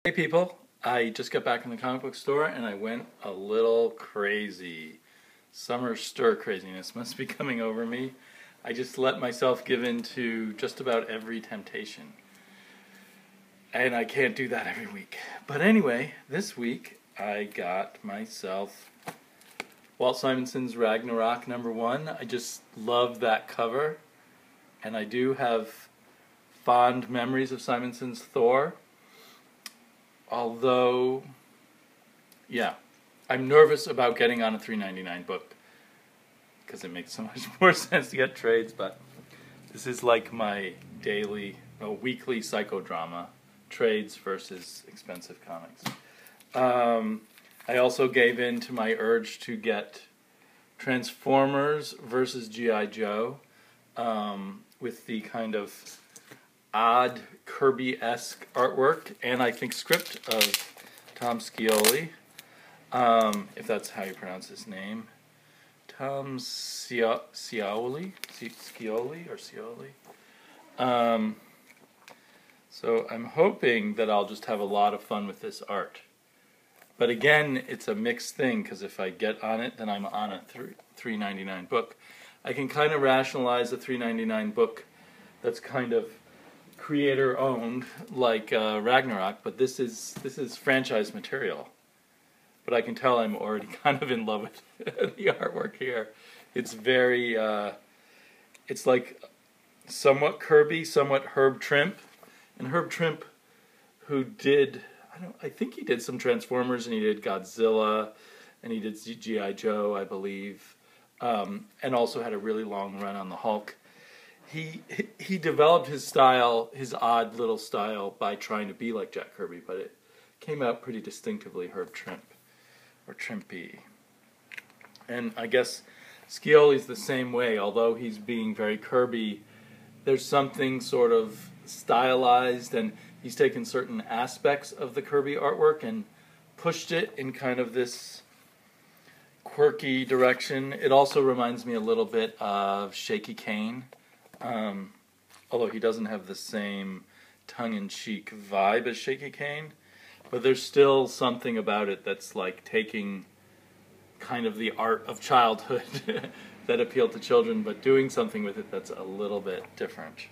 Hey people, I just got back from the comic book store and I went a little crazy. Summer stir craziness must be coming over me. I just let myself give in to just about every temptation. And I can't do that every week. But anyway, this week I got myself Walt Simonson's Ragnarok #1. I just love that cover. And I do have fond memories of Simonson's Thor. Although, yeah, I'm nervous about getting on a $3.99 book because it makes so much more sense to get trades, but this is like my weekly psychodrama, trades versus expensive comics. I also gave in to my urge to get Transformers versus G.I. Joe with the kind of odd Kirby-esque artwork and I think script of Tom Scioli, if that's how you pronounce his name. Tom Scioli? So I'm hoping that I'll just have a lot of fun with this art. But again, it's a mixed thing because if I get on it, then I'm on a $3.99 book. I can kind of rationalize a $3.99 book that's kind of creator owned like Ragnarok, but this is franchise material. But I can tell I'm already kind of in love with the artwork here. It's very it's like somewhat Kirby, somewhat Herb Trimpe. And Herb Trimpe, who did I think he did some Transformers and he did Godzilla and he did G.I. Joe, I believe. And also had a really long run on the Hulk. He developed his style, his odd little style, by trying to be like Jack Kirby, but it came out pretty distinctively Herb Trimpe, or Trimpe. And I guess Scioli's the same way, although he's being very Kirby, there's something sort of stylized, and he's taken certain aspects of the Kirby artwork and pushed it in kind of this quirky direction. It also reminds me a little bit of Shaky Kane. Although he doesn't have the same tongue-in-cheek vibe as Shaky Kane, but there's still something about it that's like taking kind of the art of childhood that appealed to children, but doing something with it that's a little bit different.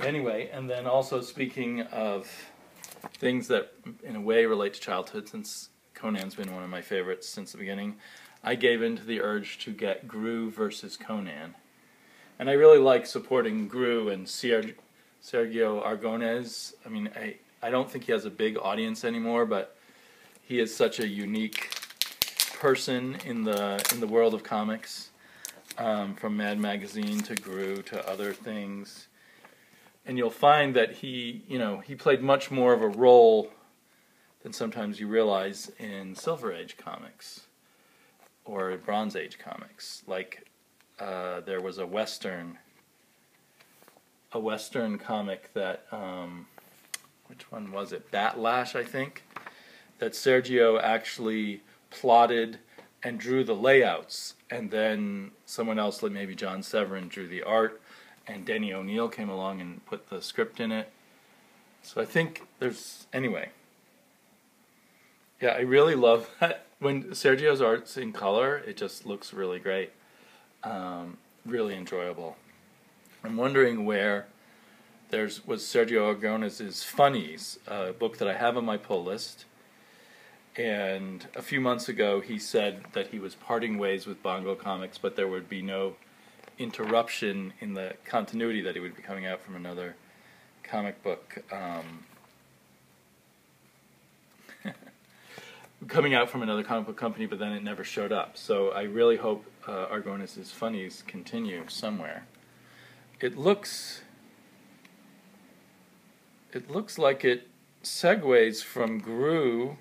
Anyway, and then also speaking of things that in a way relate to childhood, since Conan's been one of my favorites since the beginning, I gave in to the urge to get Gru versus Conan. And I really like supporting Gru and Sergio Aragonés. I mean, I don't think he has a big audience anymore, but he is such a unique person in the world of comics, from Mad Magazine to Gru to other things. And you'll find that he played much more of a role than sometimes you realize in Silver Age comics or Bronze Age comics, like. There was a Western comic that, which one was it? Batlash, I think, that Sergio actually plotted and drew the layouts, and then someone else, like maybe John Severin, drew the art, and Denny O'Neil came along and put the script in it. So I think anyway. Yeah, I really love that. When Sergio's art's in color, it just looks really great. Really enjoyable. I'm wondering where was Sergio Aragonés' Funnies, a book that I have on my pull list. And a few months ago he said that he was parting ways with Bongo Comics, but there would be no interruption in the continuity, that he would be coming out from another comic book company, but then it never showed up. So I really hope Aragonés' Funnies continue somewhere. It looks like it segues from Gru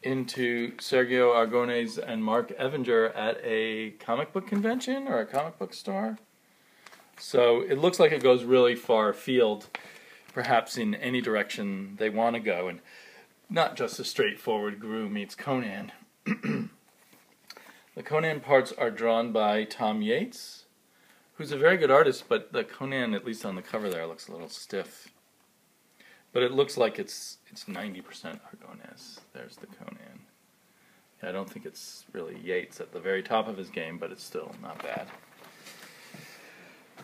into Sergio Aragonés and Mark Evinger at a comic book convention or a comic book store. So it looks like it goes really far afield, perhaps in any direction they want to go, and not just a straightforward Gru meets Conan. The Conan parts are drawn by Tom Yates, who's a very good artist, but the Conan, at least on the cover there, looks a little stiff. but it looks like it's 90% Aragonés. There's the Conan. Yeah, I don't think it's really Yates at the very top of his game, but it's still not bad.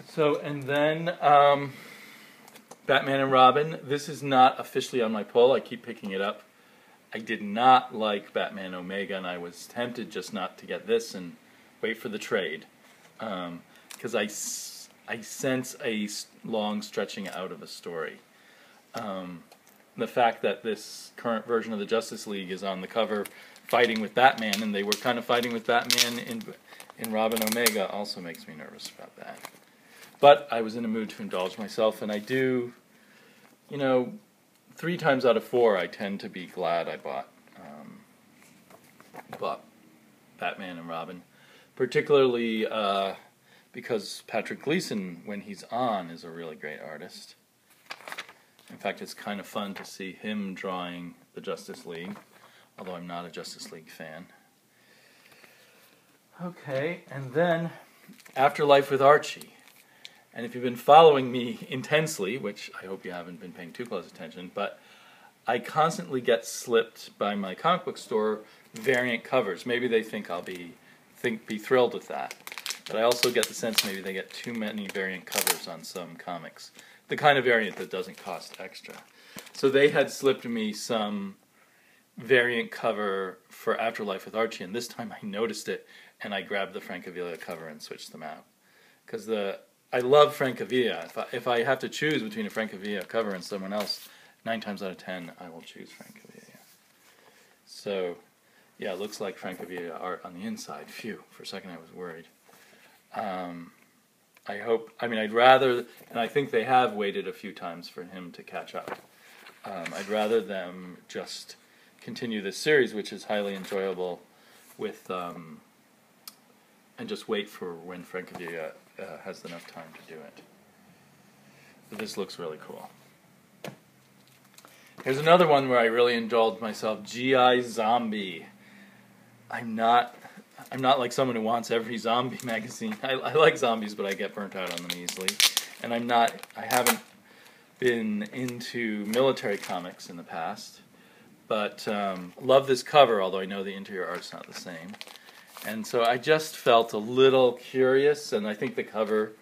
So, and then Batman and Robin. This is not officially on my pull. I keep picking it up. I did not like Batman Omega, and I was tempted just not to get this and wait for the trade, because I sense a long stretching out of a story. The fact that this current version of the Justice League is on the cover fighting with Batman, and they were kind of fighting with Batman in Robin Omega, also makes me nervous about that. But I was in a mood to indulge myself, and I do, 3 times out of 4, I tend to be glad I bought Batman and Robin, particularly because Patrick Gleason, when he's on, is a really great artist. In fact, it's kind of fun to see him drawing the Justice League, although I'm not a Justice League fan. Okay, and then Afterlife with Archie. And if you've been following me intensely, which I hope you haven't been paying too close attention, but I constantly get slipped by my comic book store variant covers. Maybe they think I'll be thrilled with that. But I also get the sense maybe they get too many variant covers on some comics. The kind of variant that doesn't cost extra. So they had slipped me some variant cover for Afterlife with Archie, and this time I noticed it, and I grabbed the Francavilla cover and switched them out. Because I love Francavilla. If I have to choose between a Francavilla cover and someone else, 9 times out of 10, I will choose Francavilla. So, yeah, it looks like Francavilla art on the inside. Phew, for a second I was worried. I'd rather, and I think they have waited a few times for him to catch up. I'd rather them just continue this series, which is highly enjoyable, with and just wait for when Francavilla has enough time to do it. But this looks really cool. Here's another one where I really indulged myself, G.I. Zombie. I'm not like someone who wants every zombie magazine. I like zombies, but I get burnt out on them easily. And I haven't been into military comics in the past, but love this cover, although I know the interior art's not the same. And so I just felt a little curious, and I think the cover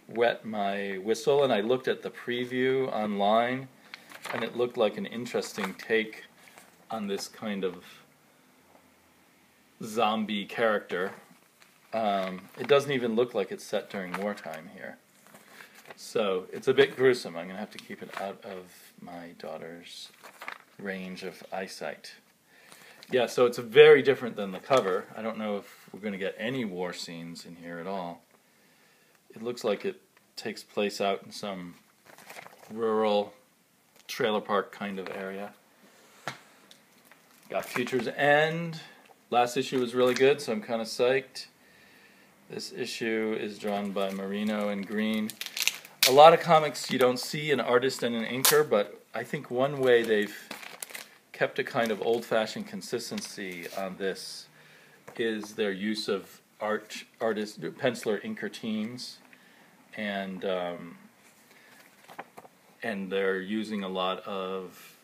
wet my whistle, and I looked at the preview online, and it looked like an interesting take on this kind of zombie character. It doesn't even look like it's set during wartime here. So it's a bit gruesome. I'm going to have to keep it out of my daughter's range of eyesight. Yeah, so it's very different than the cover. I don't know if we're going to get any war scenes in here at all. It looks like it takes place out in some rural trailer park kind of area. Got Future's End. Last issue was really good, so I'm kind of psyched. This issue is drawn by Marino and Green. A lot of comics you don't see an artist and an inker, but I think one way they've kept a kind of old-fashioned consistency on this is their use of artist, penciler, inker teams, and they're using a lot of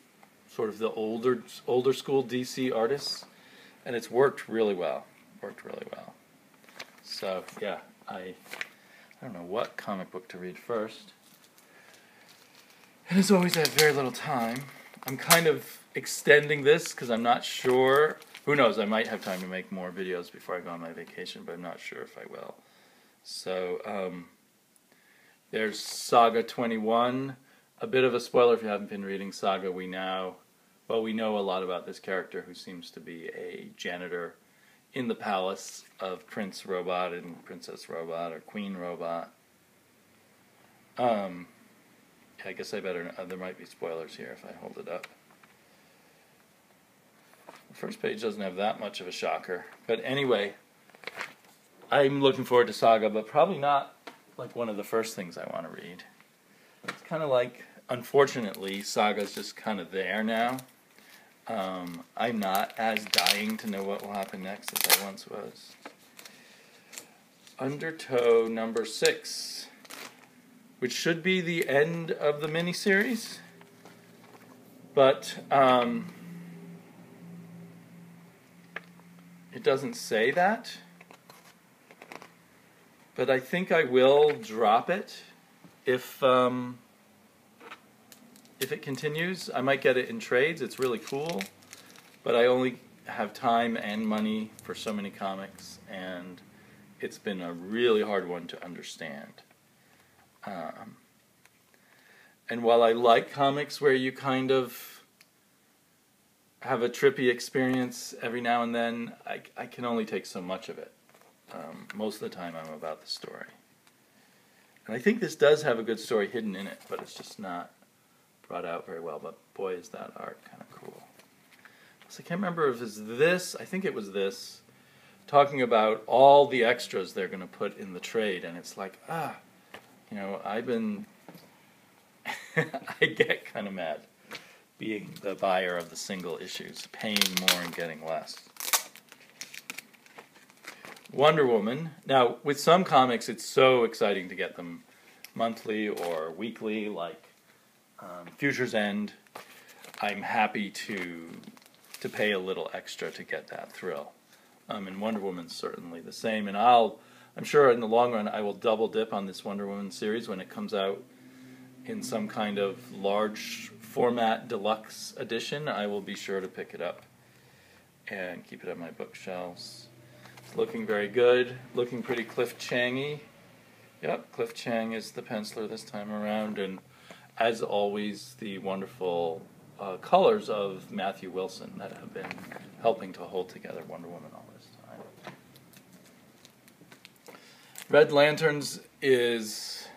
sort of the older school DC artists, and it's worked really well. So yeah, I don't know what comic book to read first. And as always, I have very little time. I'm kind of extending this because I'm not sure. Who knows, I might have time to make more videos before I go on my vacation, but I'm not sure if I will. So, there's Saga 21. A bit of a spoiler if you haven't been reading Saga. We know a lot about this character who seems to be a janitor in the palace of Prince Robot and Princess Robot, or Queen Robot. I guess I better, there might be spoilers here if I hold it up. The first page doesn't have that much of a shocker. But anyway, I'm looking forward to Saga, but probably not like one of the first things I want to read. It's kind of like, unfortunately, Saga's just kind of there now. I'm not as dying to know what will happen next as I once was. Undertow number 6, which should be the end of the miniseries. But it doesn't say that. But I think I will drop it if it continues. I might get it in trades. It's really cool, but I only have time and money for so many comics, and it's been a really hard one to understand. And while I like comics where you kind of have a trippy experience every now and then, I can only take so much of it. Most of the time I'm about the story. And I think this does have a good story hidden in it, but it's just not brought out very well. But boy, is that art kind of cool. So I can't remember if it's this, I think it was this, talking about all the extras they're going to put in the trade. And it's like, I've been, I get kind of mad being the buyer of the single issues, paying more and getting less. Wonder Woman. Now, with some comics, it's so exciting to get them monthly or weekly, like Future's End. I'm happy to pay a little extra to get that thrill. And Wonder Woman's certainly the same. And I'm sure in the long run, I will double dip on this Wonder Woman series when it comes out in some kind of large format deluxe edition. I will be sure to pick it up and keep it on my bookshelves. It's looking very good, looking pretty Cliff Chang-y. Yep, Cliff Chang is the penciler this time around, and as always, the wonderful colors of Matthew Wilson that have been helping to hold together Wonder Woman all this time. Red Lanterns is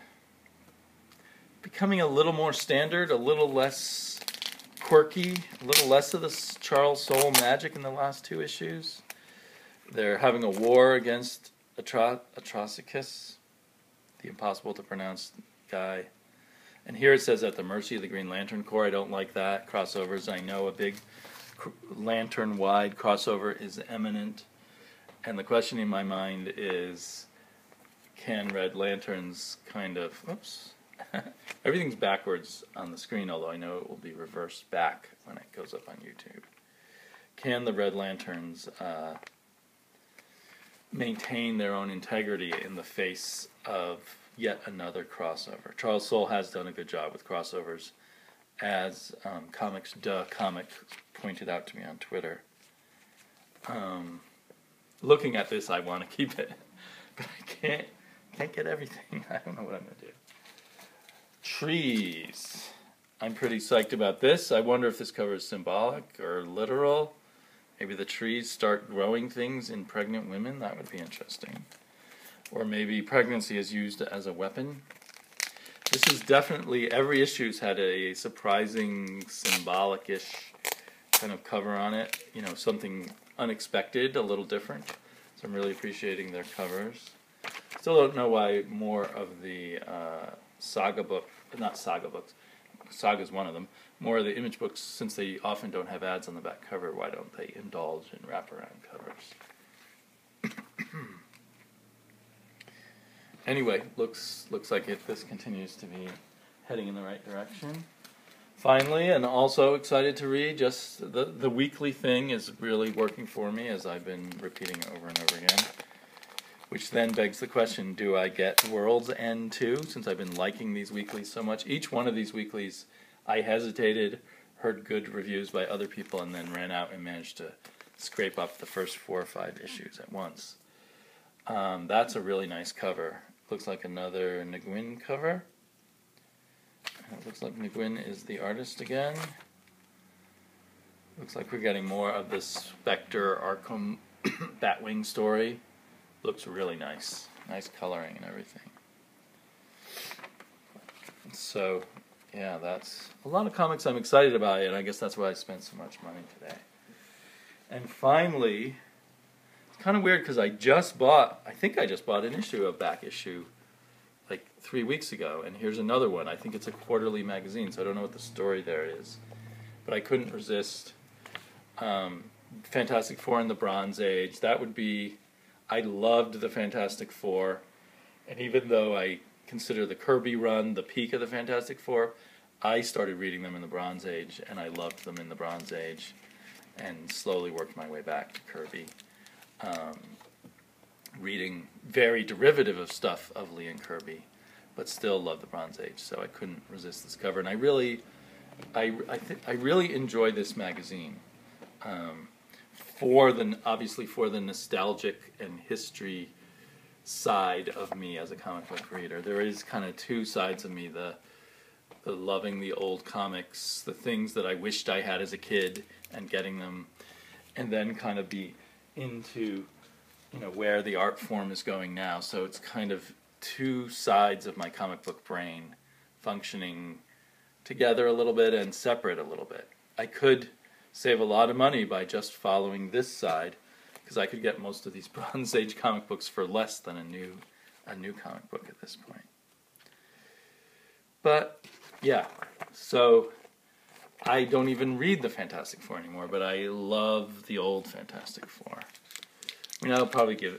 becoming a little more standard, a little less quirky, a little less of the Charles Soule magic in the last two issues. They're having a war against Atrocicus, the impossible to pronounce guy. And here it says at the mercy of the Green Lantern Corps. I don't like that. Crossovers, I know a big lantern-wide crossover is imminent. And the question in my mind is, can Red Lanterns kind of, everything's backwards on the screen, although I know it will be reversed back when it goes up on YouTube. Can the Red Lanterns maintain their own integrity in the face of yet another crossover? Charles Soule has done a good job with crossovers, as Comics Duh Comic pointed out to me on Twitter. Looking at this, I want to keep it, but I can't get everything. I don't know what I'm going to do. Trees. I'm pretty psyched about this. I wonder if this cover is symbolic or literal. Maybe the trees start growing things in pregnant women. That would be interesting. Or maybe pregnancy is used as a weapon. This is definitely, every issue's had a surprising, symbolic-ish kind of cover on it. Something unexpected, a little different. So I'm really appreciating their covers. Still don't know why more of the Saga book, not Saga books, Saga's one of them, more of the Image books, since they often don't have ads on the back cover, why don't they indulge in wraparound covers? Anyway, looks like this continues to be heading in the right direction. Finally, and also excited to read, just the weekly thing is really working for me, as I've been repeating over and over again. Which then begs the question, do I get World's End too, since I've been liking these weeklies so much? Each one of these weeklies, I hesitated, heard good reviews by other people, and then ran out and managed to scrape up the first 4 or 5 issues at once. That's a really nice cover. Looks like another Nguyen cover. It looks like Nguyen is the artist again. Looks like we're getting more of the Spectre Arkham Batwing story. Looks really nice. Nice coloring and everything. So, yeah, that's a lot of comics I'm excited about, and I guess that's why I spent so much money today. And finally, it's kind of weird because I think I just bought an issue of Back Issue like 3 weeks ago, and here's another one. I think it's a quarterly magazine, so I don't know what the story there is. But I couldn't resist Fantastic Four in the Bronze Age. That would be... I loved the Fantastic Four, and even though I consider the Kirby run the peak of the Fantastic Four, I started reading them in the Bronze Age, and I loved them in the Bronze Age, and slowly worked my way back to Kirby, reading very derivative of stuff of Lee and Kirby, but still loved the Bronze Age, so I couldn't resist this cover. And I really enjoy this magazine, obviously for the nostalgic and history side of me as a comic book reader. There is kind of two sides of me: the loving the old comics, the things that I wished I had as a kid and getting them, and then kind of be into, you know, where the art form is going now. So it's kind of two sides of my comic book brain functioning together a little bit and separate a little bit. I could save a lot of money by just following this side, because I could get most of these Bronze Age comic books for less than a new comic book at this point. But yeah, so I don't even read the Fantastic Four anymore, but I love the old Fantastic Four. I mean,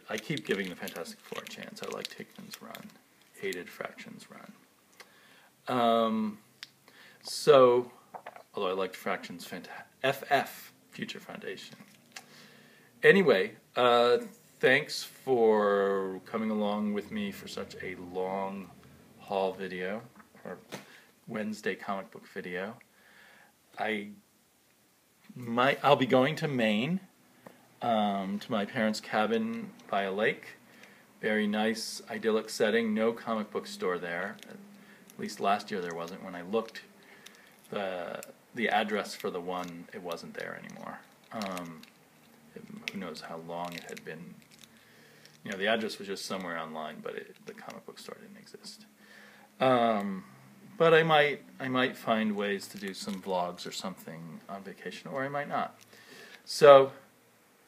I keep giving the Fantastic Four a chance. I liked Hickman's run, hated Fraction's run. So, although I liked Fraction's FF, Future Foundation. Anyway, thanks for coming along with me for such a long haul video, or Wednesday comic book video. I'll be going to Maine, to my parents' cabin by a lake. Very nice, idyllic setting. No comic book store there. At least last year there wasn't. When I looked, the address for the one, it wasn't there anymore. Who knows how long it had been. You know, the address was just somewhere online, but the comic book store didn't exist. But I might find ways to do some vlogs or something on vacation, or I might not. So,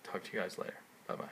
talk to you guys later. Bye-bye.